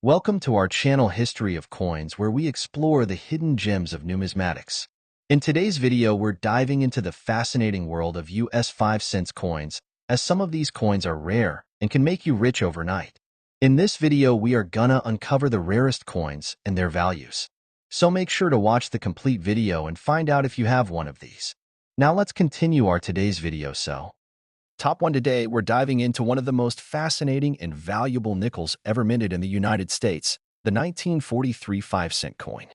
Welcome to our channel History of Coins, where we explore the hidden gems of numismatics. In today's video, we're diving into the fascinating world of US 5-cent coins, as some of these coins are rare and can make you rich overnight. In this video, we are gonna uncover the rarest coins and their values. So make sure to watch the complete video and find out if you have one of these. Now let's continue our today's video. Top 1 today, we're diving into one of the most fascinating and valuable nickels ever minted in the United States, the 1943 5-cent coin.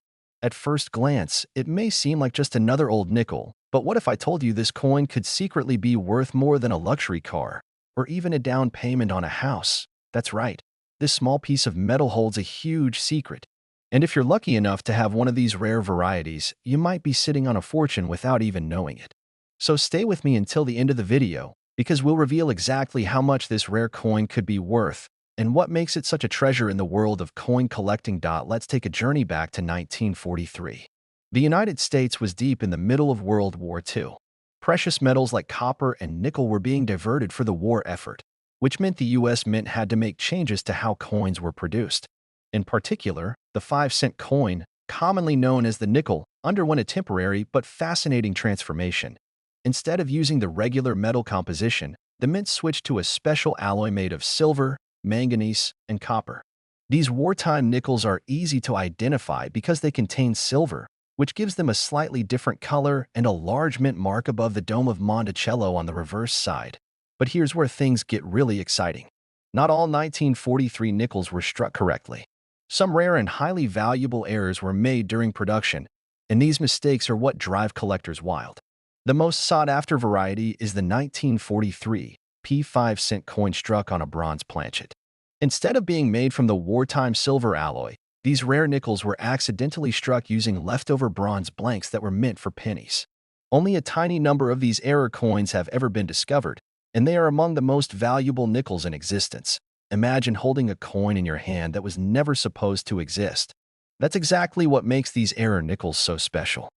At first glance, it may seem like just another old nickel, but what if I told you this coin could secretly be worth more than a luxury car, or even a down payment on a house? That's right, this small piece of metal holds a huge secret. And if you're lucky enough to have one of these rare varieties, you might be sitting on a fortune without even knowing it. So stay with me until the end of the video, because we'll reveal exactly how much this rare coin could be worth and what makes it such a treasure in the world of coin collecting. Let's take a journey back to 1943. The United States was deep in the middle of World War II. Precious metals like copper and nickel were being diverted for the war effort, which meant the U.S. Mint had to make changes to how coins were produced. In particular, the 5-cent coin, commonly known as the nickel, underwent a temporary but fascinating transformation. Instead of using the regular metal composition, the mint switched to a special alloy made of silver, manganese, and copper. These wartime nickels are easy to identify because they contain silver, which gives them a slightly different color and a large mint mark above the dome of Monticello on the reverse side. But here's where things get really exciting. Not all 1943 nickels were struck correctly. Some rare and highly valuable errors were made during production, and these mistakes are what drive collectors wild. The most sought-after variety is the 1943 P5-cent coin struck on a bronze planchet. Instead of being made from the wartime silver alloy, these rare nickels were accidentally struck using leftover bronze blanks that were meant for pennies. Only a tiny number of these error coins have ever been discovered, and they are among the most valuable nickels in existence. Imagine holding a coin in your hand that was never supposed to exist. That's exactly what makes these error nickels so special.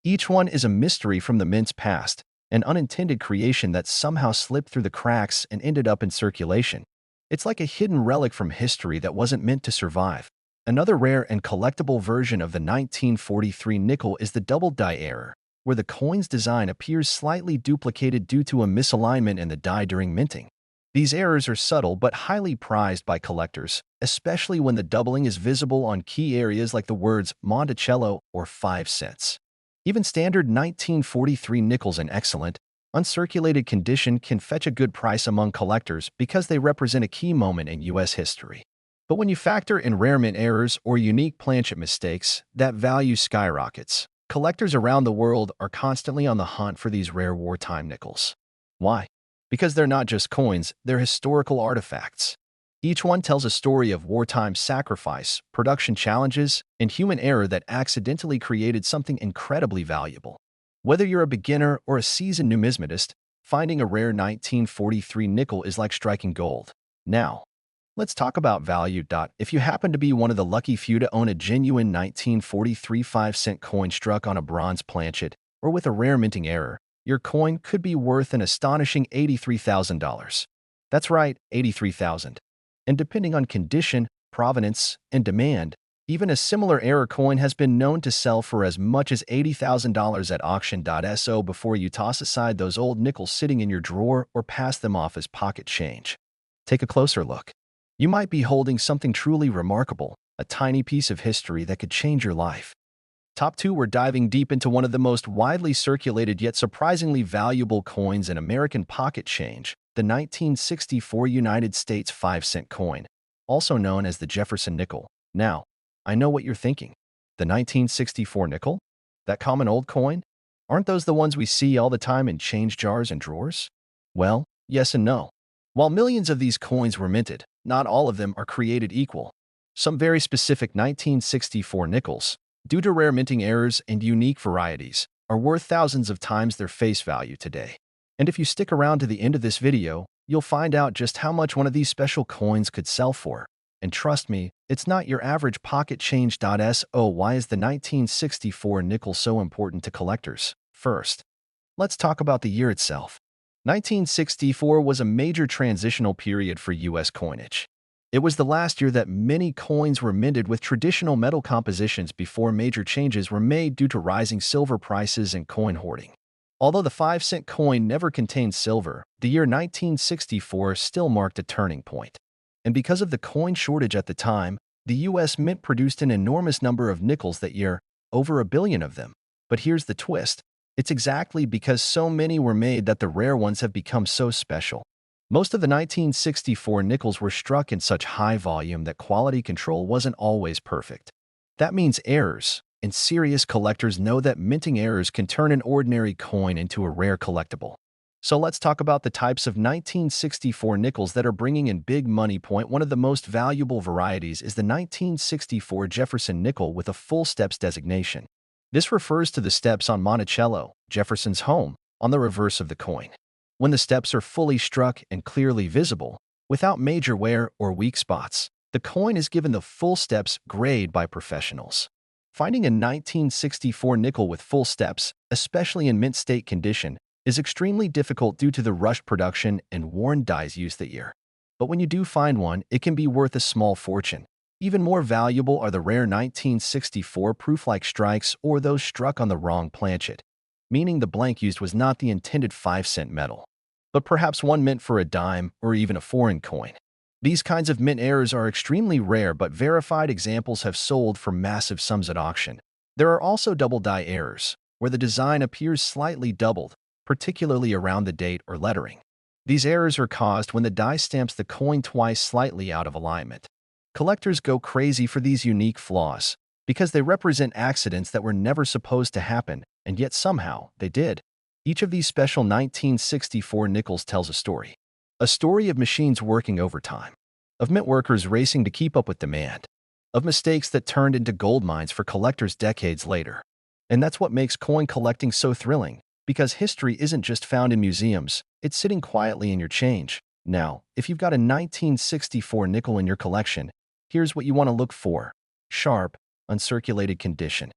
Each one is a mystery from the mint's past, an unintended creation that somehow slipped through the cracks and ended up in circulation. It's like a hidden relic from history that wasn't meant to survive. Another rare and collectible version of the 1943 nickel is the double die error, where the coin's design appears slightly duplicated due to a misalignment in the die during minting. These errors are subtle but highly prized by collectors, especially when the doubling is visible on key areas like the words Monticello or 5 cents. Even standard 1943 nickels in excellent, uncirculated condition can fetch a good price among collectors because they represent a key moment in U.S. history. But when you factor in rare mint errors or unique planchet mistakes, that value skyrockets. Collectors around the world are constantly on the hunt for these rare wartime nickels. Why? Because they're not just coins, they're historical artifacts. Each one tells a story of wartime sacrifice, production challenges, and human error that accidentally created something incredibly valuable. Whether you're a beginner or a seasoned numismatist, finding a rare 1943 nickel is like striking gold. Now, let's talk about value. If you happen to be one of the lucky few to own a genuine 1943 5-cent coin struck on a bronze planchet or with a rare minting error, your coin could be worth an astonishing $83,000. That's right, $83,000. And depending on condition, provenance, and demand, even a similar error coin has been known to sell for as much as $80,000 at auction. So before you toss aside those old nickels sitting in your drawer or pass them off as pocket change, take a closer look. You might be holding something truly remarkable, a tiny piece of history that could change your life. Top 2, we're diving deep into one of the most widely circulated yet surprisingly valuable coins in American pocket change, the 1964 United States 5-cent coin, also known as the Jefferson Nickel. Now, I know what you're thinking. The 1964 nickel? That common old coin? Aren't those the ones we see all the time in change jars and drawers? Well, yes and no. While millions of these coins were minted, not all of them are created equal. Some very specific 1964 nickels, due to rare minting errors and unique varieties, are worth thousands of times their face value today. And if you stick around to the end of this video, you'll find out just how much one of these special coins could sell for. And trust me, it's not your average pocket change. So why is the 1964 nickel so important to collectors? First, let's talk about the year itself. 1964 was a major transitional period for U.S. coinage. It was the last year that many coins were minted with traditional metal compositions before major changes were made due to rising silver prices and coin hoarding. Although the 5-cent coin never contained silver, the year 1964 still marked a turning point. And because of the coin shortage at the time, the U.S. Mint produced an enormous number of nickels that year, over 1 billion of them. But here's the twist. It's exactly because so many were made that the rare ones have become so special. Most of the 1964 nickels were struck in such high volume that quality control wasn't always perfect. That means errors, and serious collectors know that minting errors can turn an ordinary coin into a rare collectible. So let's talk about the types of 1964 nickels that are bringing in big money. One of the most valuable varieties is the 1964 Jefferson Nickel with a full steps designation. This refers to the steps on Monticello, Jefferson's home, on the reverse of the coin. When the steps are fully struck and clearly visible, without major wear or weak spots, the coin is given the full steps grade by professionals. Finding a 1964 nickel with full steps, especially in mint state condition, is extremely difficult due to the rushed production and worn dies used that year. But when you do find one, it can be worth a small fortune. Even more valuable are the rare 1964 proof-like strikes or those struck on the wrong planchet, meaning the blank used was not the intended 5-cent metal, but perhaps one meant for a dime or even a foreign coin. These kinds of mint errors are extremely rare, but verified examples have sold for massive sums at auction. There are also double die errors, where the design appears slightly doubled, particularly around the date or lettering. These errors are caused when the die stamps the coin twice slightly out of alignment. Collectors go crazy for these unique flaws, because they represent accidents that were never supposed to happen, and yet somehow they did. Each of these special 1964 nickels tells a story. A story of machines working overtime, of mint workers racing to keep up with demand, of mistakes that turned into gold mines for collectors decades later. And that's what makes coin collecting so thrilling, because history isn't just found in museums, it's sitting quietly in your change. Now, if you've got a 1964 nickel in your collection, here's what you want to look for. Sharp, uncirculated condition,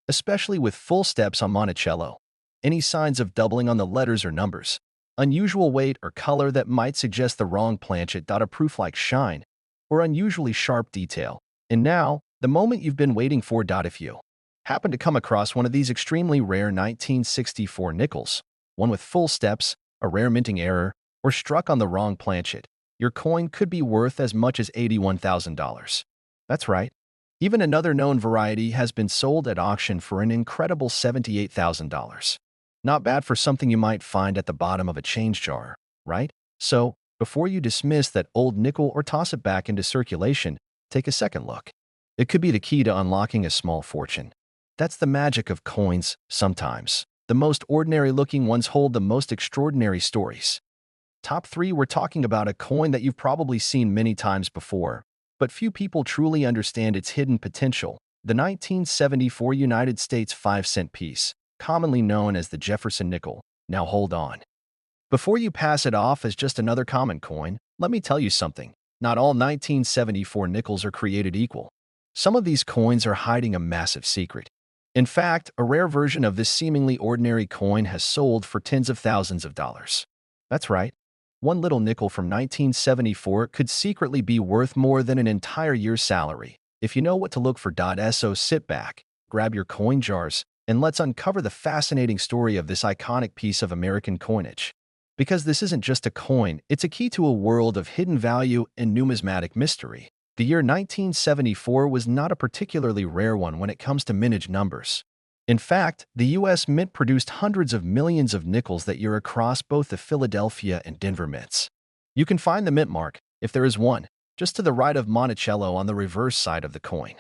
especially with full steps on Monticello. Any signs of doubling on the letters or numbers, unusual weight or color that might suggest the wrong planchet. A proof-like shine, or unusually sharp detail. And now, the moment you've been waiting for. If you happen to come across one of these extremely rare 1964 nickels, one with full steps, a rare minting error, or struck on the wrong planchet, your coin could be worth as much as $81,000. That's right. Even another known variety has been sold at auction for an incredible $78,000. Not bad for something you might find at the bottom of a change jar, right? So, before you dismiss that old nickel or toss it back into circulation, take a second look. It could be the key to unlocking a small fortune. That's the magic of coins. Sometimes the most ordinary-looking ones hold the most extraordinary stories. Top 3, we're talking about a coin that you've probably seen many times before, but few people truly understand its hidden potential. The 1974 United States 5-cent piece, commonly known as the Jefferson Nickel. Now hold on. Before you pass it off as just another common coin, let me tell you something. Not all 1974 nickels are created equal. Some of these coins are hiding a massive secret. In fact, a rare version of this seemingly ordinary coin has sold for tens of thousands of dollars. That's right. One little nickel from 1974 could secretly be worth more than an entire year's salary. If you know what to look for. So sit back, grab your coin jars, and let's uncover the fascinating story of this iconic piece of American coinage. Because this isn't just a coin, it's a key to a world of hidden value and numismatic mystery. The year 1974 was not a particularly rare one when it comes to mintage numbers. In fact, the U.S. Mint produced hundreds of millions of nickels that year across both the Philadelphia and Denver mints. You can find the mint mark, if there is one, just to the right of Monticello on the reverse side of the coin.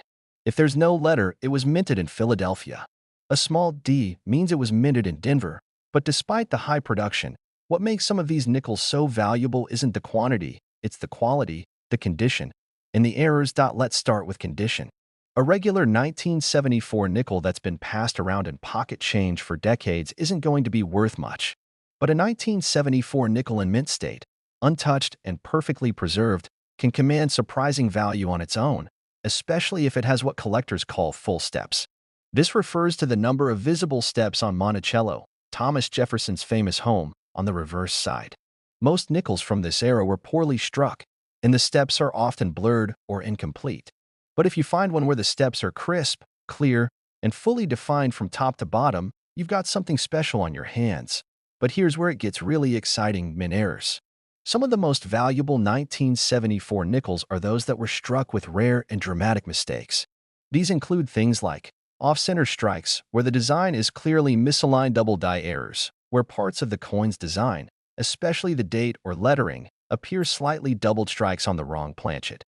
If there's no letter, it was minted in Philadelphia. A small d means it was minted in Denver. But despite the high production, what makes some of these nickels so valuable isn't the quantity, it's the quality, the condition, and the errors. Let's start with condition. A regular 1974 nickel that's been passed around in pocket change for decades isn't going to be worth much. But a 1974 nickel in mint state, untouched and perfectly preserved, can command surprising value on its own, especially if it has what collectors call full steps. This refers to the number of visible steps on Monticello, Thomas Jefferson's famous home, on the reverse side. Most nickels from this era were poorly struck, and the steps are often blurred or incomplete. But if you find one where the steps are crisp, clear, and fully defined from top to bottom, you've got something special on your hands. But here's where it gets really exciting: mint errors. Some of the most valuable 1974 nickels are those that were struck with rare and dramatic mistakes. These include things like off-center strikes, where the design is clearly misaligned; double die errors, where parts of the coin's design, especially the date or lettering, appear slightly doubled; strikes on the wrong planchet,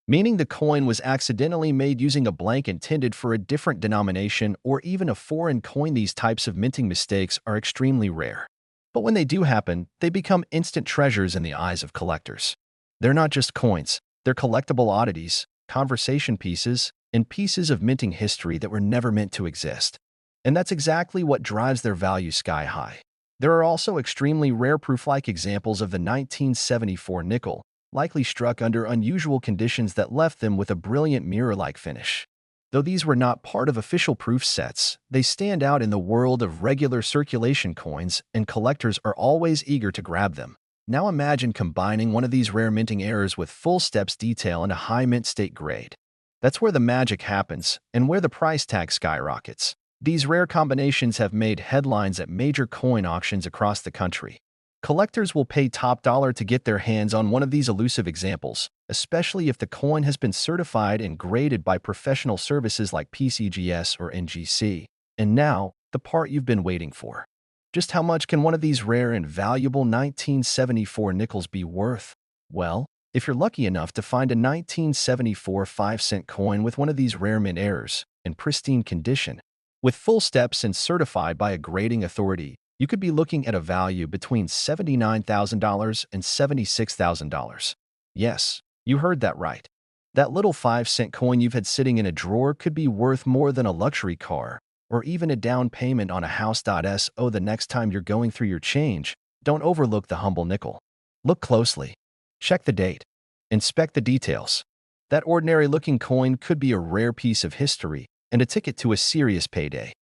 meaning the coin was accidentally made using a blank intended for a different denomination or even a foreign coin. These types of minting mistakes are extremely rare. But when they do happen, they become instant treasures in the eyes of collectors. They're not just coins, they're collectible oddities, conversation pieces, and pieces of minting history that were never meant to exist. And that's exactly what drives their value sky high. There are also extremely rare proof-like examples of the 1974 nickel, likely struck under unusual conditions that left them with a brilliant mirror-like finish. Though these were not part of official proof sets, they stand out in the world of regular circulation coins, and collectors are always eager to grab them. Now imagine combining one of these rare minting errors with full steps detail and a high mint state grade. That's where the magic happens and where the price tag skyrockets. These rare combinations have made headlines at major coin auctions across the country. Collectors will pay top dollar to get their hands on one of these elusive examples, especially if the coin has been certified and graded by professional services like PCGS or NGC. And now, the part you've been waiting for. Just how much can one of these rare and valuable 1974 nickels be worth? Well, if you're lucky enough to find a 1974 5-cent coin with one of these rare mint errors, in pristine condition, with full steps and certified by a grading authority, you could be looking at a value between $79,000 and $76,000. Yes, you heard that right. That little 5-cent coin you've had sitting in a drawer could be worth more than a luxury car, or even a down payment on a house. So the next time you're going through your change, don't overlook the humble nickel. Look closely. Check the date. Inspect the details. That ordinary-looking coin could be a rare piece of history and a ticket to a serious payday.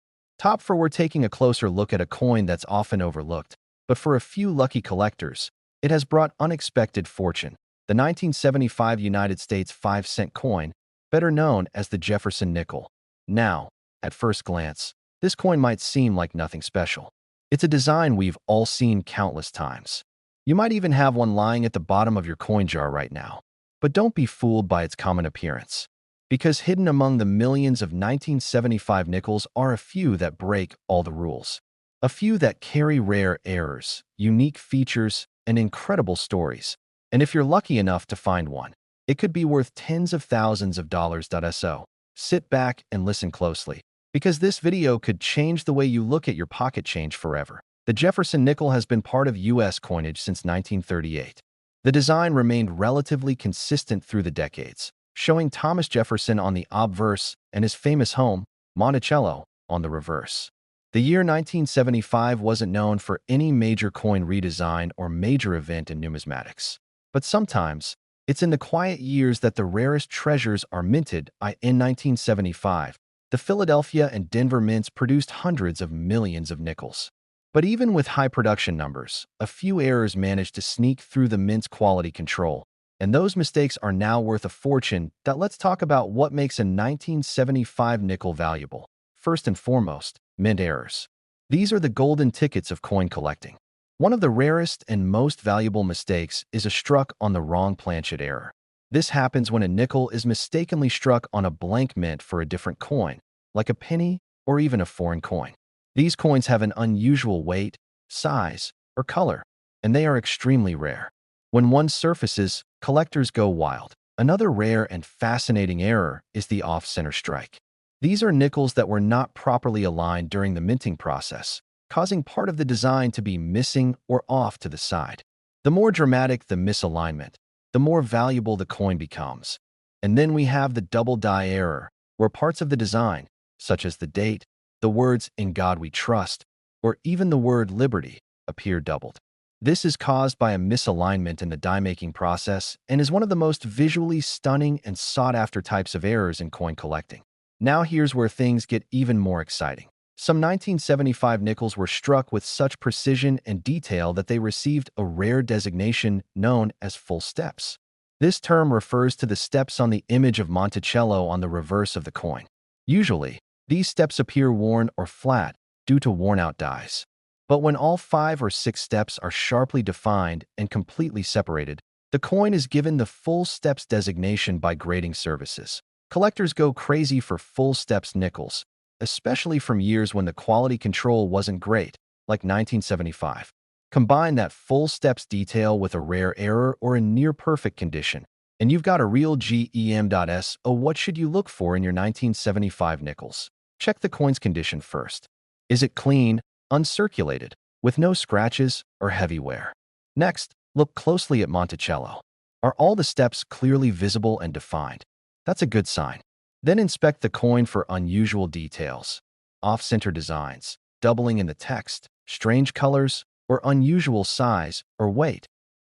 We're taking a closer look at a coin that's often overlooked, but for a few lucky collectors, it has brought unexpected fortune. The 1975 United States 5-cent coin, better known as the Jefferson Nickel. Now, at first glance, this coin might seem like nothing special. It's a design we've all seen countless times. You might even have one lying at the bottom of your coin jar right now. But don't be fooled by its common appearance, because hidden among the millions of 1975 nickels are a few that break all the rules. A few that carry rare errors, unique features, and incredible stories. And if you're lucky enough to find one, it could be worth tens of thousands of dollars. So sit back and listen closely, because this video could change the way you look at your pocket change forever. The Jefferson Nickel has been part of U.S. coinage since 1938. The design remained relatively consistent through the decades, showing Thomas Jefferson on the obverse and his famous home, Monticello, on the reverse. The year 1975 wasn't known for any major coin redesign or major event in numismatics. But sometimes, it's in the quiet years that the rarest treasures are minted. In 1975, the Philadelphia and Denver mints produced hundreds of millions of nickels. But even with high production numbers, a few errors managed to sneak through the mint's quality control. And those mistakes are now worth a fortune. Let's talk about what makes a 1975 nickel valuable. First and foremost, mint errors. These are the golden tickets of coin collecting. One of the rarest and most valuable mistakes is a struck on the wrong planchet error. This happens when a nickel is mistakenly struck on a blank mint for a different coin, like a penny or even a foreign coin. These coins have an unusual weight, size, or color, and they are extremely rare. When one surfaces, collectors go wild. Another rare and fascinating error is the off-center strike. These are nickels that were not properly aligned during the minting process, causing part of the design to be missing or off to the side. The more dramatic the misalignment, the more valuable the coin becomes. And then we have the double die error, where parts of the design, such as the date, the words "In God We Trust," or even the word "Liberty," appear doubled. This is caused by a misalignment in the die-making process and is one of the most visually stunning and sought-after types of errors in coin collecting. Now here's where things get even more exciting. Some 1975 nickels were struck with such precision and detail that they received a rare designation known as full steps. This term refers to the steps on the image of Monticello on the reverse of the coin. Usually, these steps appear worn or flat due to worn-out dies. But when all 5 or 6 steps are sharply defined and completely separated, the coin is given the full steps designation by grading services. Collectors go crazy for full steps nickels, especially from years when the quality control wasn't great, like 1975. Combine that full steps detail with a rare error or a near-perfect condition, and you've got a real gem.s. Oh, what should you look for in your 1975 nickels? Check the coin's condition first. Is it clean, uncirculated, with no scratches or heavy wear? Next, look closely at Monticello. Are all the steps clearly visible and defined? That's a good sign. Then inspect the coin for unusual details, off-center designs, doubling in the text, strange colors, or unusual size or weight.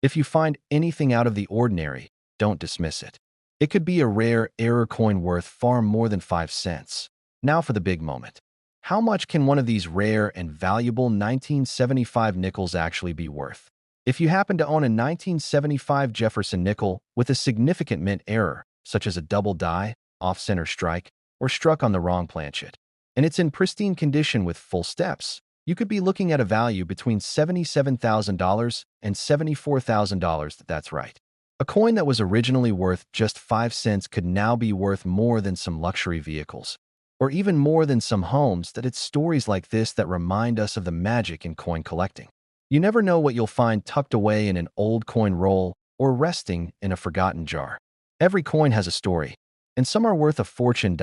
If you find anything out of the ordinary, don't dismiss it. It could be a rare error coin worth far more than 5 cents. Now for the big moment. How much can one of these rare and valuable 1975 nickels actually be worth? If you happen to own a 1975 Jefferson nickel with a significant mint error, such as a double die, off-center strike, or struck on the wrong planchet, and it's in pristine condition with full steps, you could be looking at a value between $77,000 and $74,000. That's right. A coin that was originally worth just 5 cents could now be worth more than some luxury vehicles, or even more than some homes. That it's stories like this that remind us of the magic in coin collecting. You never know what you'll find tucked away in an old coin roll or resting in a forgotten jar. Every coin has a story, and some are worth a fortune.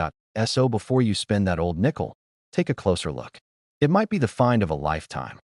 So before you spend that old nickel, take a closer look. It might be the find of a lifetime.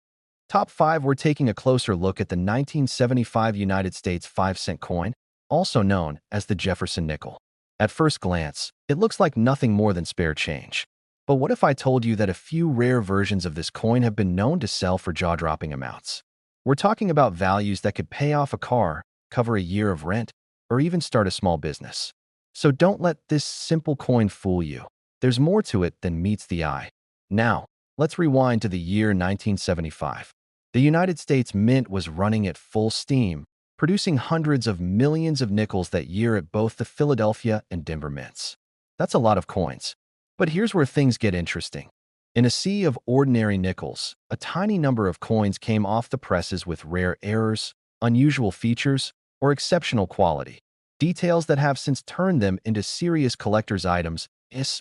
Top 5, we're taking a closer look at the 1975 United States 5-cent coin, also known as the Jefferson Nickel. At first glance, it looks like nothing more than spare change. But what if I told you that a few rare versions of this coin have been known to sell for jaw-dropping amounts? We're talking about values that could pay off a car, cover a year of rent, or even start a small business. So don't let this simple coin fool you. There's more to it than meets the eye. Now, let's rewind to the year 1975. The United States Mint was running at full steam, producing hundreds of millions of nickels that year at both the Philadelphia and Denver mints. That's a lot of coins. But here's where things get interesting. In a sea of ordinary nickels, a tiny number of coins came off the presses with rare errors, unusual features, or exceptional quality. Details that have since turned them into serious collector's items.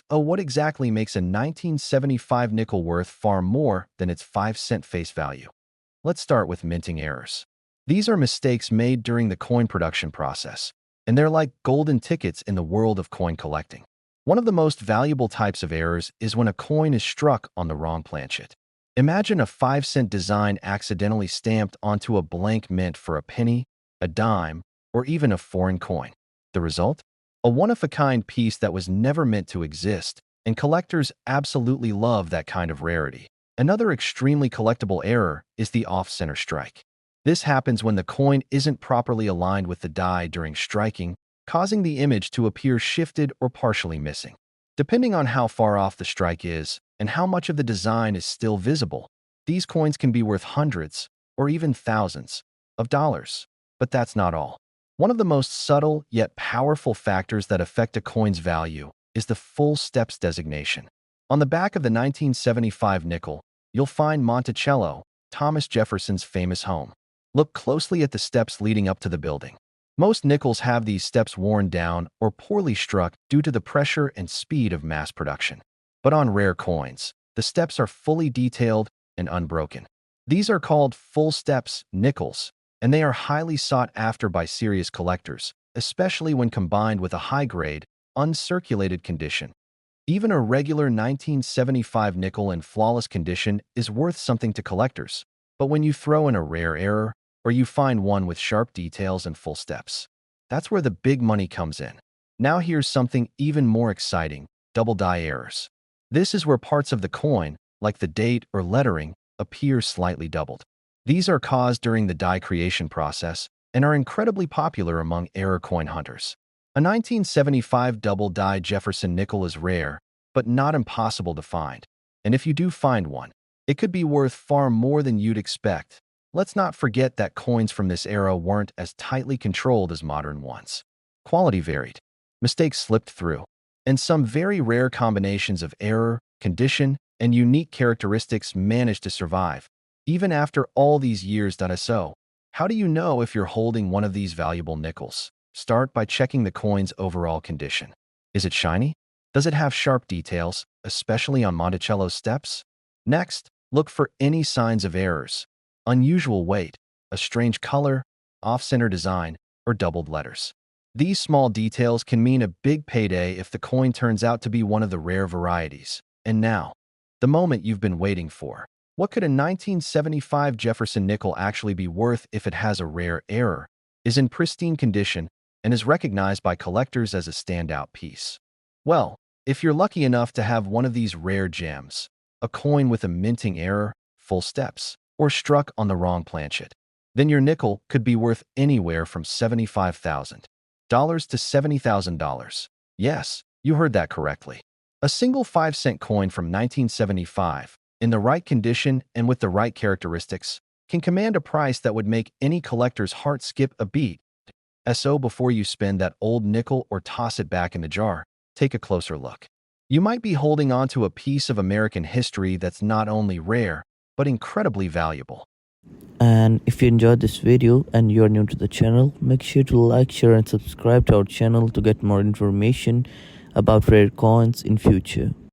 What exactly makes a 1975 nickel worth far more than its 5-cent face value? Let's start with minting errors. These are mistakes made during the coin production process, and they're like golden tickets in the world of coin collecting. One of the most valuable types of errors is when a coin is struck on the wrong planchet. Imagine a 5-cent design accidentally stamped onto a blank mint for a penny, a dime, or even a foreign coin. The result? A one-of-a-kind piece that was never meant to exist, and collectors absolutely love that kind of rarity. Another extremely collectible error is the off-center strike. This happens when the coin isn't properly aligned with the die during striking, causing the image to appear shifted or partially missing. Depending on how far off the strike is and how much of the design is still visible, these coins can be worth hundreds or even thousands of dollars. But that's not all. One of the most subtle yet powerful factors that affect a coin's value is the full steps designation. On the back of the 1975 nickel, you'll find Monticello, Thomas Jefferson's famous home. Look closely at the steps leading up to the building. Most nickels have these steps worn down or poorly struck due to the pressure and speed of mass production. But on rare coins, the steps are fully detailed and unbroken. These are called full steps nickels, and they are highly sought after by serious collectors, especially when combined with a high-grade, uncirculated condition. Even a regular 1975 nickel in flawless condition is worth something to collectors, but when you throw in a rare error, or you find one with sharp details and full steps, that's where the big money comes in. Now here's something even more exciting: double die errors. This is where parts of the coin, like the date or lettering, appear slightly doubled. These are caused during the die creation process and are incredibly popular among error coin hunters. A 1975 double die Jefferson nickel is rare, but not impossible to find. And if you do find one, it could be worth far more than you'd expect. Let's not forget that coins from this era weren't as tightly controlled as modern ones. Quality varied, mistakes slipped through, and some very rare combinations of error, condition, and unique characteristics managed to survive, even after all these years. So, how do you know if you're holding one of these valuable nickels? Start by checking the coin's overall condition. Is it shiny? Does it have sharp details, especially on Monticello steps? Next, look for any signs of errors, unusual weight, a strange color, off-center design, or doubled letters. These small details can mean a big payday if the coin turns out to be one of the rare varieties. And now, the moment you've been waiting for. What could a 1975 Jefferson nickel actually be worth if it has a rare error, is in pristine condition, and is recognized by collectors as a standout piece? Well, if you're lucky enough to have one of these rare gems, a coin with a minting error, full steps, or struck on the wrong planchet, then your nickel could be worth anywhere from $75,000 to $70,000. Yes, you heard that correctly. A single 5-cent coin from 1975, in the right condition and with the right characteristics, can command a price that would make any collector's heart skip a beat. So before you spend that old nickel or toss it back in the jar, take a closer look. You might be holding on to a piece of American history that's not only rare, but incredibly valuable. And if you enjoyed this video and you're new to the channel, make sure to like, share and subscribe to our channel to get more information about rare coins in future.